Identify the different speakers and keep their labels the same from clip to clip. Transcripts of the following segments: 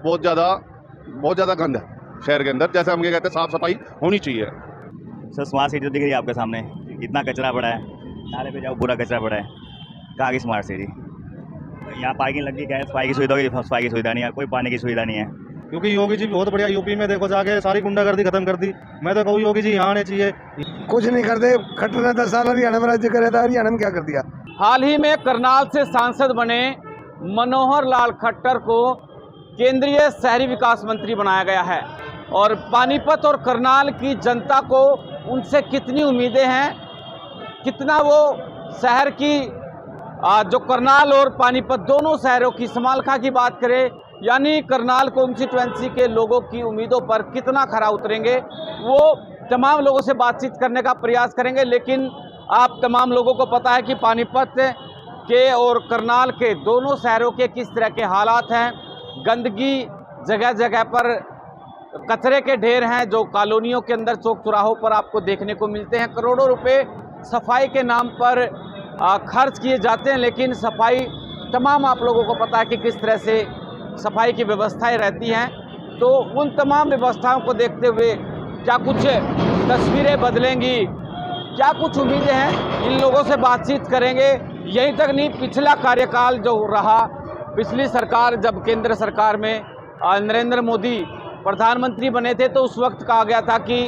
Speaker 1: बहुत ज़्यादा गंद है शहर के अंदर। जैसे हम ये कहते हैं साफ़ सफाई होनी चाहिए।
Speaker 2: सर स्मार्ट सिटी तो दिख रही है आपके सामने, इतना कचरा पड़ा है, नाले पे जाओ पूरा कचरा पड़ा है, कहाँ की स्मार्ट सिटी। यहाँ पार्किंग लगी, गैस सफाई की सुविधा होगी, सफाई की सुविधा नहीं है, कोई पानी की सुविधा नहीं है।
Speaker 3: क्योंकि योगी जी बहुत बढ़िया, यूपी में देखो जाके सारी गुंडागर्दी खत्म कर दी। मैं तो कहूँ योगी जी यहाँ आने चाहिए।
Speaker 4: कुछ नहीं करते, खट्टर ने 10 साल हरियाणा में राज्य करे था, हरियाणा में क्या कर दिया।
Speaker 5: हाल ही में करनाल से सांसद बने मनोहर लाल खट्टर को केंद्रीय शहरी विकास मंत्री बनाया गया है और पानीपत और करनाल की जनता को उनसे कितनी उम्मीदें हैं, कितना वो शहर की जो करनाल और पानीपत दोनों शहरों की समालखा की बात करें, यानी करनाल कॉन्स्टिट्यूएंसी के लोगों की उम्मीदों पर कितना खरा उतरेंगे, वो तमाम लोगों से बातचीत करने का प्रयास करेंगे। लेकिन आप तमाम लोगों को पता है कि पानीपत के और करनाल के दोनों शहरों के किस तरह के हालात हैं। गंदगी जगह जगह पर, कचरे के ढेर हैं जो कॉलोनियों के अंदर चौक चौराहों पर आपको देखने को मिलते हैं। करोड़ों रुपए सफाई के नाम पर खर्च किए जाते हैं, लेकिन सफाई तमाम आप लोगों को पता है कि किस तरह से सफाई की व्यवस्थाएं रहती हैं। तो उन तमाम व्यवस्थाओं को देखते हुए क्या कुछ तस्वीरें बदलेंगी, क्या कुछ उम्मीदें हैं, इन लोगों से बातचीत करेंगे। यहीं तक नहीं, पिछला कार्यकाल जो रहा, पिछली सरकार जब केंद्र सरकार में नरेंद्र मोदी प्रधानमंत्री बने थे तो उस वक्त कहा गया था कि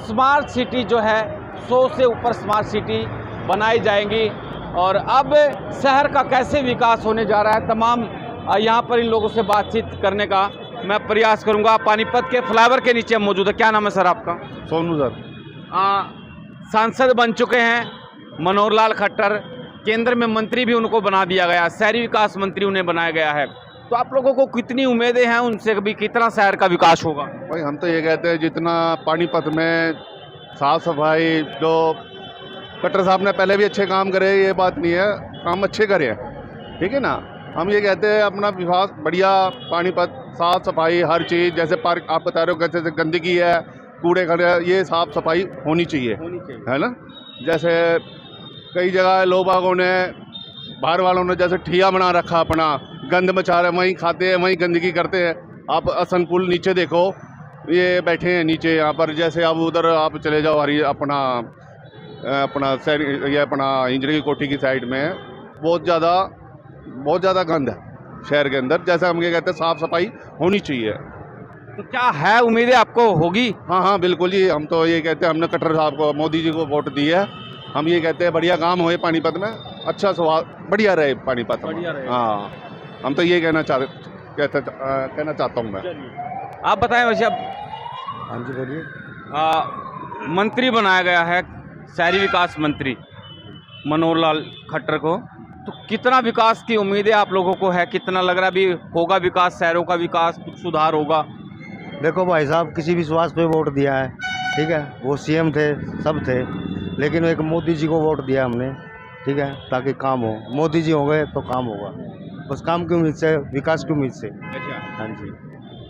Speaker 5: स्मार्ट सिटी जो है 100 से ऊपर स्मार्ट सिटी बनाई जाएंगी। और अब शहर का कैसे विकास होने जा रहा है, तमाम यहाँ पर इन लोगों से बातचीत करने का मैं प्रयास करूँगा। पानीपत के फ्लाईओवर के नीचे मौजूद है। क्या नाम है सर आपका?
Speaker 1: सोनू सर।
Speaker 5: सांसद बन चुके हैं मनोहर लाल खट्टर, केंद्र में मंत्री भी उनको बना दिया गया, शहरी विकास मंत्री उन्हें बनाया गया है। तो आप लोगों को कितनी उम्मीदें हैं उनसे, भी कितना शहर का विकास होगा?
Speaker 1: भाई हम तो ये कहते हैं जितना पानीपत में साफ सफाई, जो खट्टर साहब ने पहले भी अच्छे काम करे, ये बात नहीं है, काम अच्छे करे हैं, ठीक है ना। हम ये कहते हैं अपना विभाग बढ़िया, पानीपत साफ सफाई हर चीज़, जैसे पार्क आप बता रहे हो कैसे गंदगी है, कूड़े खड़े, ये साफ सफाई होनी चाहिए, है ना। जैसे कई जगह लोग बागों ने, बाहर वालों ने जैसे ठिया बना रखा, अपना गंद मचा रहे, वहीं खाते हैं वहीं गंदगी करते हैं। आप असन पुल नीचे देखो, ये बैठे हैं नीचे यहाँ पर, जैसे अब उधर आप चले जाओ हरी अपना ये अपना इंजरी की कोठी की साइड में बहुत ज़्यादा गंद है शहर के अंदर। जैसे हम ये कहते हैं साफ़ सफाई होनी चाहिए।
Speaker 5: तो क्या है उम्मीदें आपको होगी?
Speaker 1: हाँ बिल्कुल जी, हम तो ये कहते हैं, हमने खट्टर साहब को, मोदी जी को वोट दी है। हम ये कहते हैं बढ़िया काम होए पानीपत में, अच्छा स्वाद बढ़िया रहे पानीपत में। हाँ, हम तो ये कहना चाहता हूँ मैं।
Speaker 5: आप बताएं वैसे, अब
Speaker 4: हाँ जी बोलिए।
Speaker 5: मंत्री बनाया गया है शहरी विकास मंत्री मनोहर लाल खट्टर को, तो कितना विकास की उम्मीदें आप लोगों को है? कितना लग रहा है भी होगा विकास, शहरों का विकास, कुछ सुधार होगा?
Speaker 3: देखो भाई साहब, किसी विश्वास पे वोट दिया है, ठीक है, वो सीएम थे, सब थे, लेकिन एक मोदी जी को वोट दिया हमने, ठीक है, ताकि काम हो। मोदी जी हो गए तो काम होगा, बस काम की उम्मीद से, विकास की उम्मीद से।
Speaker 5: अच्छा,
Speaker 3: हाँ जी,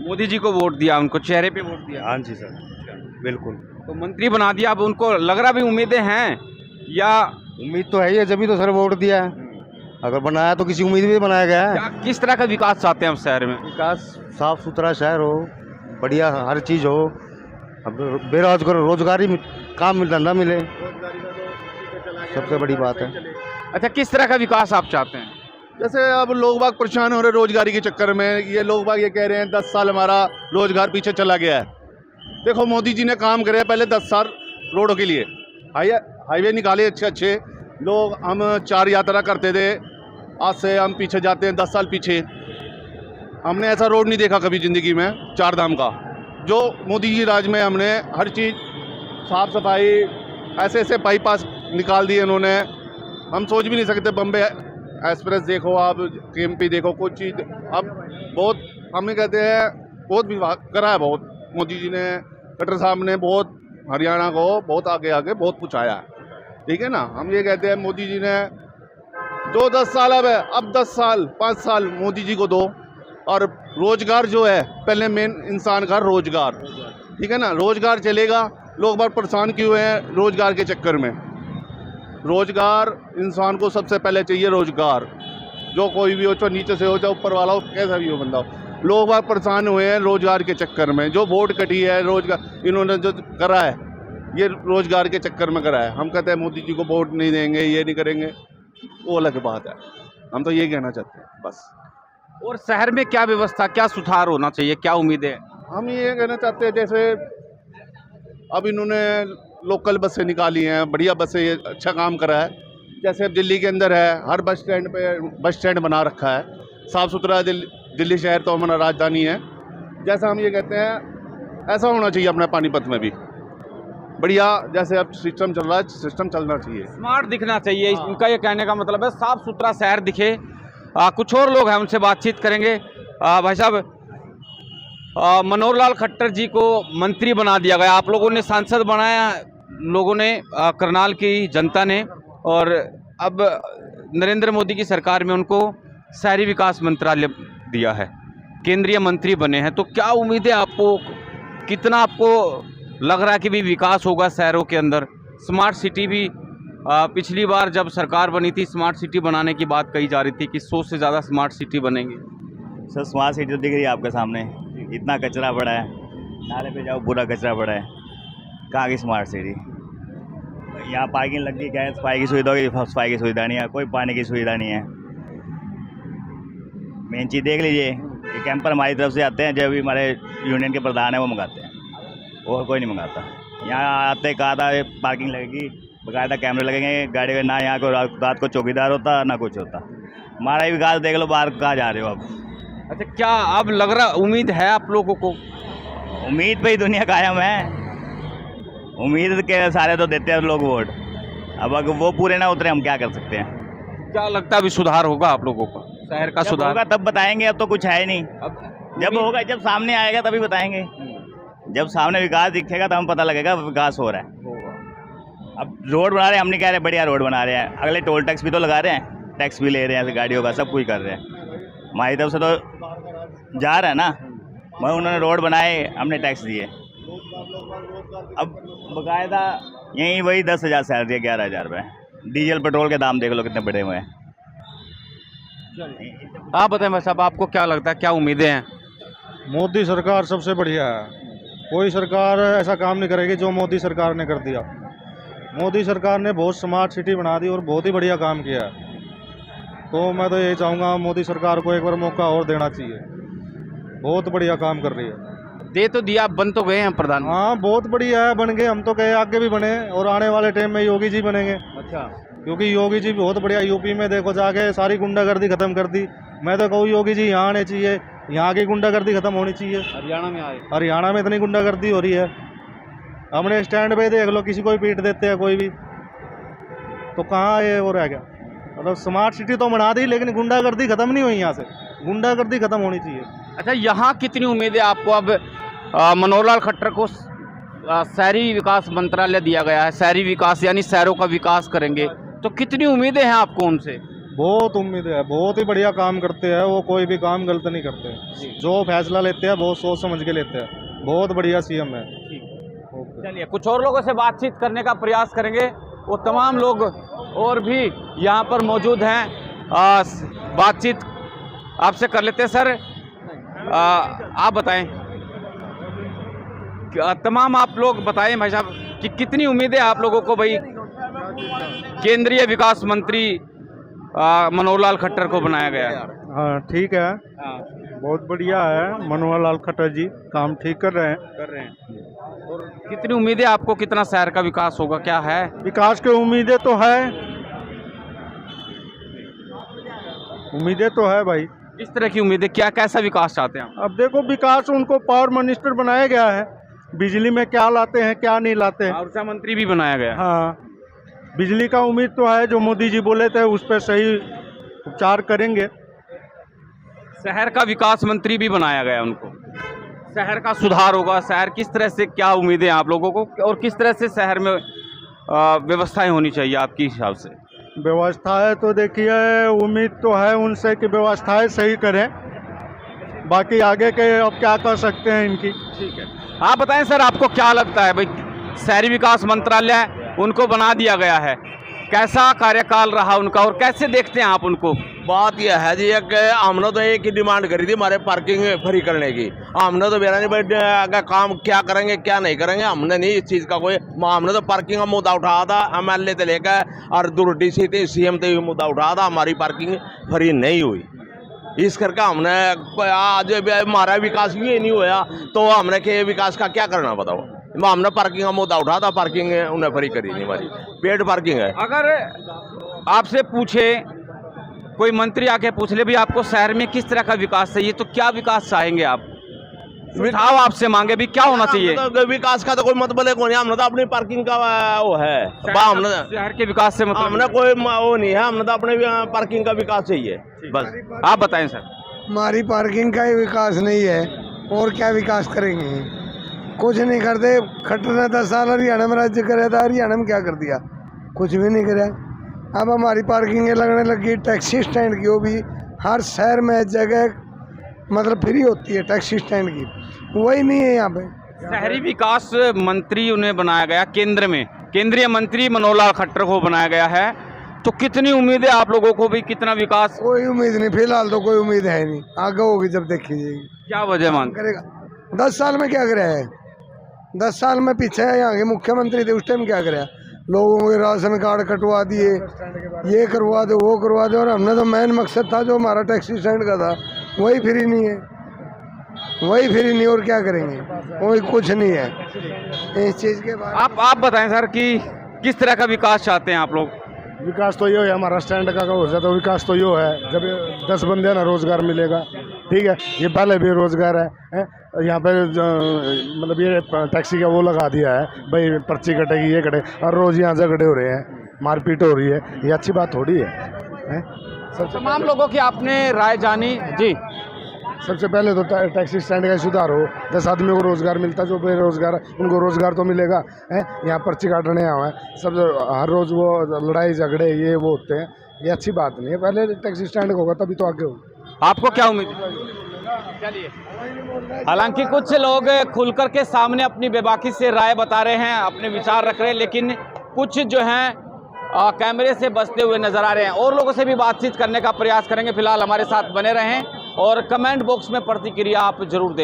Speaker 5: मोदी जी को वोट दिया, उनको चेहरे पे वोट दिया।
Speaker 3: हाँ जी सर, बिल्कुल।
Speaker 5: तो मंत्री बना दिया, अब उनको लग रहा भी उम्मीदें हैं, या
Speaker 3: उम्मीद तो है ही है, जब भी तो सर वोट दिया है। अगर बनाया तो किसी उम्मीद भी बनाया गया है।
Speaker 5: क्या किस तरह का विकास चाहते हैं हम शहर में?
Speaker 3: विकास, साफ सुथरा शहर हो, बढ़िया हर चीज़ हो, अब बेरोजगार रोजगारी काम धंधा मिले, सबसे बड़ी बात है।
Speaker 5: अच्छा, किस तरह का विकास आप चाहते हैं?
Speaker 1: जैसे अब लोग बाग परेशान हो रहे रोजगारी के चक्कर में, ये लोग बाग ये कह रहे हैं 10 साल हमारा रोजगार पीछे चला गया है। देखो मोदी जी ने काम करे पहले 10 साल रोडों के लिए, हाईवे निकाले अच्छे, लोग हम 4 यात्रा करते थे, आज से हम पीछे जाते हैं 10 साल पीछे। हमने ऐसा रोड नहीं देखा कभी ज़िंदगी में, 4 धाम का। जो मोदी जी राज में हमने हर चीज़ साफ सफाई, ऐसे बाईपास निकाल दिए इन्होंने, हम सोच भी नहीं सकते। बम्बे एक्सप्रेस देखो आप, केएमपी देखो, कुछ चीज़ अब बहुत, हम कहते हैं बहुत विभाग करा है, बहुत मोदी जी ने, खट्टर साहब ने बहुत हरियाणा को बहुत आगे बहुत पहुँचाया है, ठीक है ना। हम ये कहते हैं मोदी जी ने जो 10 साल अब 10 साल 5 साल मोदी जी को दो, और रोजगार जो है पहले मेन इंसान का रोजगार, ठीक है ना, रोजगार चलेगा। लोग बहुत परेशान क्यों हैं रोजगार के चक्कर में? रोजगार इंसान को सबसे पहले चाहिए, रोजगार। जो कोई भी हो, चाहे नीचे से हो, चाहे ऊपर वाला हो, कैसा भी हो बंदा हो, लोग बाग परेशान हुए हैं रोजगार के चक्कर में। जो वोट कटी है रोजगार इन्होंने जो करा है ये रोजगार के चक्कर में करा है। हम कहते हैं मोदी जी को वोट नहीं देंगे, ये नहीं करेंगे, वो अलग बात है। हम तो यही कहना चाहते हैं बस।
Speaker 5: और शहर में क्या व्यवस्था, क्या सुधार होना चाहिए, क्या उम्मीदें?
Speaker 1: हम ये कहना चाहते हैं जैसे अब इन्होंने लोकल बसें निकाली हैं, बढ़िया बसें, ये अच्छा काम करा है। जैसे अब दिल्ली के अंदर है, हर बस स्टैंड पे बस स्टैंड बना रखा है, साफ़ सुथरा। दिल्ली शहर तो हमारा राजधानी है। जैसा हम ये कहते हैं ऐसा होना चाहिए अपने पानीपत में भी बढ़िया। जैसे अब सिस्टम चल रहा है, सिस्टम चलना चाहिए,
Speaker 5: स्मार्ट दिखना चाहिए। इनका ये कहने का मतलब है साफ सुथरा शहर दिखे। कुछ और लोग हैं, उनसे बातचीत करेंगे। भाई साहब, मनोहर लाल खट्टर जी को मंत्री बना दिया गया, आप लोगों ने सांसद बनाया, लोगों ने, करनाल की जनता ने, और अब नरेंद्र मोदी की सरकार में उनको शहरी विकास मंत्रालय दिया है, केंद्रीय मंत्री बने हैं। तो क्या उम्मीदें आपको, कितना आपको लग रहा है कि भी विकास होगा शहरों के अंदर? स्मार्ट सिटी भी पिछली बार जब सरकार बनी थी स्मार्ट सिटी बनाने की बात कही जा रही थी कि 100 से ज़्यादा स्मार्ट सिटी बनेंगी।
Speaker 2: सर स्मार्ट सिटी तो दिख रही है आपके सामने, इतना कचरा पड़ा है, नाले पे जाओ पूरा कचरा पड़ा है, कहाँ की स्मार्ट सिटी? यहाँ पार्किंग लग गई, क्या सफाई की सुविधा होगी? सफाई की सुविधा नहीं है, कोई पानी की सुविधा नहीं है। मेन चीज़ देख लीजिए, ये कैंपर हमारी तरफ से आते हैं, जब भी हमारे यूनियन के प्रधान हैं वो मंगाते हैं, और कोई नहीं मंगाता। यहाँ आते कहा था पार्किंग लगेगी, बकायदा कैमरे लगेंगे गाड़ी में, ना यहाँ को रात को चौकीदार होता ना कुछ होता। हमारा ही विकास देख लो, बाहर कहाँ जा रहे हो आप?
Speaker 5: अच्छा, क्या अब लग रहा, उम्मीद है आप लोगों को?
Speaker 2: उम्मीद पे ही दुनिया कायम है, उम्मीद के सारे तो देते हैं लोग वोट। अब अगर वो पूरे ना उतरे हम क्या कर सकते हैं?
Speaker 5: क्या लगता है अभी सुधार होगा आप लोगों का, शहर का
Speaker 2: जब
Speaker 5: सुधार?
Speaker 2: होगा तब बताएंगे, अब तो कुछ है ही नहीं।
Speaker 5: अब
Speaker 2: जब होगा, जब सामने आएगा तभी बताएंगे। जब सामने विकास दिखेगा तब हमें पता लगेगा विकास हो रहा है। अब रोड बना रहे हैं, हम नहीं कह रहे बढ़िया रोड बना रहे हैं, अगले टोल टैक्स भी तो लगा रहे हैं, टैक्स भी ले रहे हैं गाड़ियों का, सब कुछ कर रहे हैं। हमारी तरफ से तो जा रहा है ना, मगर उन्होंने रोड बनाए, हमने टैक्स दिए। अब बकायदा यहीं वही 10,000 सैलरी है, 11,000 रुपये। डीजल पेट्रोल के दाम देख लो कितने बढ़े हुए हैं।
Speaker 5: आप बताएं भाई साहब, आपको क्या लगता है, क्या उम्मीदें हैं?
Speaker 3: मोदी सरकार सबसे बढ़िया है। कोई सरकार ऐसा काम नहीं करेगी जो मोदी सरकार ने कर दिया। मोदी सरकार ने बहुत स्मार्ट सिटी बना दी और बहुत ही बढ़िया काम किया है। तो मैं तो यही चाहूँगा मोदी सरकार को एक बार मौका और देना चाहिए, बहुत बढ़िया काम कर रही है।
Speaker 5: दे तो दिया, बन तो गए हैं प्रधान।
Speaker 3: हाँ बहुत बढ़िया है, बन गए, हम तो कहे आगे भी बने और आने वाले टाइम में योगी जी बनेंगे।
Speaker 5: अच्छा,
Speaker 3: क्योंकि योगी जी बहुत बढ़िया, यूपी में देखो जाके सारी गुंडागर्दी खत्म कर दी। मैं तो कहूँ योगी जी यहाँ आने चाहिए, यहाँ की गुंडागर्दी खत्म होनी चाहिए।
Speaker 5: हरियाणा में आए,
Speaker 3: हरियाणा में इतनी गुंडागर्दी हो रही है, हमने स्टैंड पे देख लो, किसी को भी पीट देते हैं कोई भी, तो कहाँ ये वो रह गया? मतलब स्मार्ट सिटी तो बना दी लेकिन गुंडागर्दी खत्म नहीं हुई, यहाँ से गुंडागर्दी खत्म होनी चाहिए।
Speaker 5: अच्छा, यहाँ कितनी उम्मीदें आपको? अब मनोहर लाल खट्टर को शहरी विकास मंत्रालय दिया गया है, शहरी विकास यानी शहरों का विकास करेंगे, तो कितनी उम्मीदें हैं आपको उनसे?
Speaker 3: बहुत उम्मीदें है, बहुत ही बढ़िया काम करते हैं वो, कोई भी काम गलत नहीं करते, जो फैसला लेते हैं बहुत सोच समझ के लेते हैं, बहुत बढ़िया सीएम है।
Speaker 5: चलिए कुछ और लोगों से बातचीत करने का प्रयास करेंगे, वो तमाम लोग और भी यहाँ पर मौजूद हैं, बातचीत आपसे कर लेते हैं। सर आप बताएं, तमाम आप लोग बताएं भाई साहब कि कितनी उम्मीदें आप लोगों को भाई केंद्रीय विकास मंत्री मनोहर लाल खट्टर को बनाया गया है?
Speaker 3: हाँ ठीक है, बहुत बढ़िया है, मनोहर लाल खट्टर जी काम ठीक कर रहे हैं।
Speaker 5: और कितनी उम्मीदें आपको, कितना शहर का विकास होगा, क्या है
Speaker 3: विकास की उम्मीदें तो है, उम्मीदें तो है भाई।
Speaker 5: इस तरह की उम्मीदें, क्या कैसा विकास चाहते हैं आप?
Speaker 3: अब देखो विकास, उनको पावर मिनिस्टर बनाया गया है, बिजली में क्या लाते हैं क्या नहीं लाते हैं।
Speaker 5: ऊर्जा मंत्री भी बनाया गया है।
Speaker 3: हाँ, बिजली का उम्मीद तो है, जो मोदी जी बोले थे उस पर सही उपचार करेंगे।
Speaker 5: शहर का विकास मंत्री भी बनाया गया उनको, शहर का सुधार होगा, शहर किस तरह से, क्या उम्मीदें हैं आप लोगों को, और किस तरह से शहर में व्यवस्थाएं होनी चाहिए आपके हिसाब से?
Speaker 3: व्यवस्थाएं तो देखिए, उम्मीद तो है उनसे कि व्यवस्थाएं सही करें, बाकी आगे के अब क्या कर सकते हैं इनकी।
Speaker 5: ठीक है, आप बताएं सर, आपको क्या लगता है भाई, शहरी विकास मंत्रालय उनको बना दिया गया है, कैसा कार्यकाल रहा उनका और कैसे देखते हैं आप उनको?
Speaker 6: बात यह है जी कि हमने तो एक ही डिमांड करी थी हमारे पार्किंग फ्री करने की। हमने तो बेरा नहीं भाई अगर काम क्या करेंगे क्या नहीं करेंगे, हमने नहीं इस चीज़ का कोई, हमने तो पार्किंग का मुद्दा उठाया था MLA से लेकर और दूर DC थे CM से भी मुद्दा उठाया था, हमारी पार्किंग फ्री नहीं हुई। इस करके हमने आज हमारा विकास ये नहीं हुआ तो हमने के विकास का क्या करना बताओ। हमने पार्किंग का मुद्दा उठाया था, पार्किंग उन्हें फ्री करी नहीं, हमारी पेड पार्किंग है।
Speaker 5: अगर आपसे पूछे, कोई मंत्री आके पूछ ले भी आपको शहर में किस तरह का विकास चाहिए, तो क्या विकास चाहेंगे आप? सुझाव आपसे मांगे भी क्या होना चाहिए?
Speaker 6: तो विकास का तो कोई मतलब है कौन है, हमने तो अपनी पार्किंग का वो है, हमने
Speaker 5: शहर के विकास से मतलब
Speaker 6: हमने कोई वो नहीं है, हमने तो अपने पार्किंग का विकास चाहिए बस।
Speaker 5: आप बताएं सर।
Speaker 4: हमारी पार्किंग का ही विकास नहीं है और क्या विकास करेंगे, कुछ नहीं करते। खट्टर ने 10 साल हरियाणा में राज्य कराया था, हरियाणा में क्या कर दिया, कुछ भी नहीं कराया। अब हमारी पार्किंगें लगने लगी, टैक्सी स्टैंड की, वो भी हर शहर में जगह मतलब फ्री होती है टैक्सी स्टैंड की, वही नहीं है यहाँ पे।
Speaker 5: शहरी विकास मंत्री उन्हें बनाया गया केंद्र में, केंद्रीय मंत्री मनोहर लाल खट्टर को बनाया गया है, तो कितनी उम्मीद है आप लोगों को भी कितना विकास?
Speaker 4: कोई उम्मीद नहीं, फिलहाल तो कोई उम्मीद है नहीं, आगे होगी जब देखी जाएगी।
Speaker 5: क्या वजह मांग
Speaker 4: करेगा 10 साल में क्या कराया है, 10 साल में पीछे यहाँ के मुख्यमंत्री थे उस टाइम क्या कराया, लोगों के राशन कार्ड कटवा दिए, ये करवा दो वो करवा दो, और हमने तो मेन मकसद था जो हमारा टैक्सी स्टैंड का था वही फ्री नहीं है, वही फ्री नहीं, और क्या करेंगे, कोई कुछ नहीं है इस चीज़ के बाद।
Speaker 5: आप बताएं सर कि किस तरह का विकास चाहते हैं आप लोग?
Speaker 7: विकास तो ये है, हमारा स्टैंड का हो जाता, विकास तो ये है जब 10 बंदे ना रोजगार मिलेगा, ठीक है, ये पहले भी रोजगार है यहाँ पे मतलब ये टैक्सी का वो लगा दिया है भाई, पर्ची कटेगी ये कटेगी, और रोज यहाँ झगड़े हो रहे हैं, मारपीट हो रही है, ये अच्छी बात थोड़ी है।
Speaker 5: तमाम लोगों की आपने राय जानी जी।
Speaker 7: सबसे पहले तो टैक्सी स्टैंड का सुधार हो, 10 आदमी को रोजगार मिलता, जो बेरोजगार उनको रोजगार तो मिलेगा है। यहाँ पर्ची काटने आए हैं सब, हर रोज वो लड़ाई झगड़े ये वो होते हैं, ये अच्छी बात नहीं है। पहले टैक्सी स्टैंड होगा तभी तो आगे होगा।
Speaker 5: आपको क्या उम्मीद है? चलिए, हालांकि कुछ लोग खुल कर के सामने अपनी बेबाकी से राय बता रहे हैं, अपने विचार रख रहे हैं, लेकिन कुछ जो हैं कैमरे से बचते हुए नजर आ रहे हैं। और लोगों से भी बातचीत करने का प्रयास करेंगे। फिलहाल हमारे साथ बने रहें और कमेंट बॉक्स में प्रतिक्रिया आप जरूर दें।